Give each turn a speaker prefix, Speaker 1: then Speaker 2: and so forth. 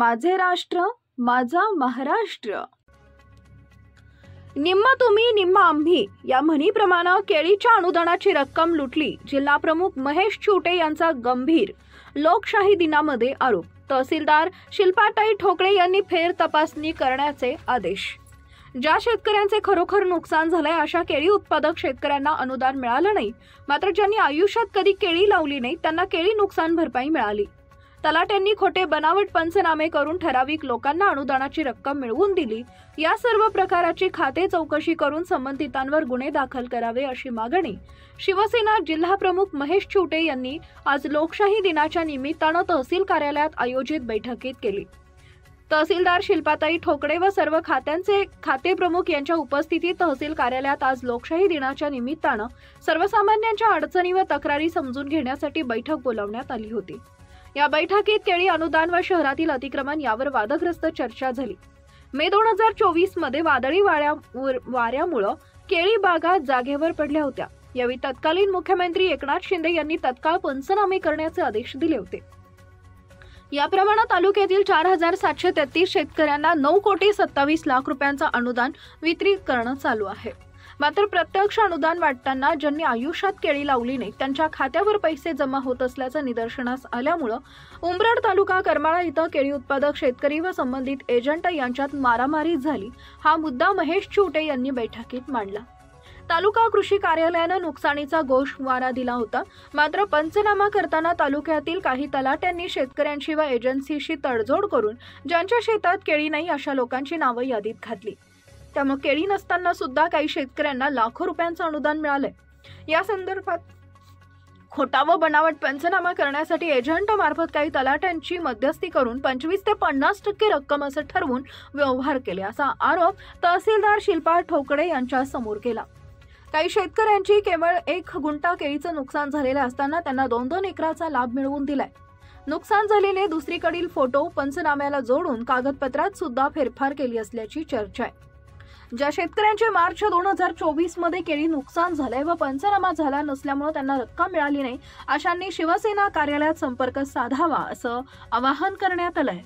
Speaker 1: माझे राष्ट्र माझा महाराष्ट्र। निम्मा तुम्ही निम्मा आम्ही या म्हणीप्रमाणे केळीच्या अनुदानाची रक्कम लुटली। जिल्हा प्रमुख महेश चिवटे यांचा गंभीर लोकशाही दिनामध्ये आरोप। तहसीलदार शिल्पाताई ठोकळे यांनी फेर तपासणी करण्याचे आदेश। ज्या शेतकऱ्यांचे खरोखर नुकसान झाले अशा केळी उत्पादक शेतकऱ्यांना अनुदान मिळालं नाही, मात्र ज्यांनी आयुष्यात कधी केळी लावली नाही त्यांना केळी नुकसान भरपाई मिळाली। तलाट्यांनी खोटे बनावट पंचनामे करून ठराविक लोकांना अनुदानाची रक्कम मिळवून दिली। या सर्व प्रकाराची खाते चौकशी करून संबंधितांवर गुन्हे दाखल करावे अशी मागणी शिवसेना जिल्हा प्रमुख महेश चिवटे यांनी आज लोकशाही दिनाच्या निमित्ताने तहसील कार्यालयात आयोजित बैठकीत केली। तहसीलदार शिल्पाताई ठोकळे व सर्व खात्यांचे खाते प्रमुख यांच्या उपस्थितीत तहसील कार्यालयात आज लोकशाही दिनाच्या निमित्ताने सर्वसामान्यांच्या अडचणी व तक्रारी समजून घेण्यासाठी बैठक बोलावण्यात आली होती। या बैठकीत केळी अनुदान व शहरातील अतिक्रमण यावर वादग्रस्त चर्चा झाली। मे 2024 मध्ये वादळी वाऱ्यामुळे केळी बागा जागेवर पडल्या होत्या। यावेळी तत्कालीन मुख्यमंत्री एकनाथ शिंदे यांनी तत्काळ पंचनामे करण्याचे आदेश दिले होते। याप्रमाणे तालुक्यातील 4733 शेतकऱ्यांना 9,27,00,000 रुपयांचा अनुदान वितरित करणं चालू आहे। मात्र प्रत्यक्ष अनुदान वाटताना ज्यांनी आयुष्यात केळी लावली नाही त्यांच्या खात्यावर पैसे जमा होत असल्याचं निदर्शनास आल्यामुळे उंबरड तालुका करमाळा इथं केळी उत्पादक शेतकरी व संबंधित एजंट यांच्यात मारामारी झाली। हा मुद्दा महेश चिवटे यांनी बैठकीत मांडला। तालुका कृषी कार्यालयानं नुकसानीचा गोषवारा दिला होता, मात्र पंचनामा करताना तालुक्यातील काही तलाट्यांनी शेतकऱ्यांशी व एजन्सीशी तडजोड करून ज्यांच्या शेतात केळी नाही अशा लोकांची नावं यादीत घातली। त्यामुळे केळी नसताना सुद्धा काही शेतकऱ्यांना लाखो रुपयांचं अनुदान मिळालंय। या संदर्भात खोटा व बनावट पंचनामा करण्यासाठी एजंट मार्फत काही तलाट्यांची मध्यस्थी करून 25 ते 50% रक्कम असं ठरवून व्यवहार केले असा आरोप तहसीलदार शिल्पा ठोकळे यांच्या समोर केला। काही शेतकऱ्यांची केवळ 1 गुंठा केळीचं नुकसान झालेलं असताना त्यांना 2-2 एकराचा लाभ मिळवून दिलाय। नुकसान झालेले दुसरीकडील फोटो पंचनाम्याला जोडून कागदपत्रात सुद्धा फेरफार केली असल्याची चर्चा आहे। ज्या शेतकऱ्यांचे मार्च 2024 मध्ये केळी नुकसान झाले व पंचनामा झाला नसल्यामुळे त्यांना रक्कम मिळाली नाही अशांनी शिवसेना कार्यालयात संपर्क साधावा असं आवाहन करण्यात आलंय।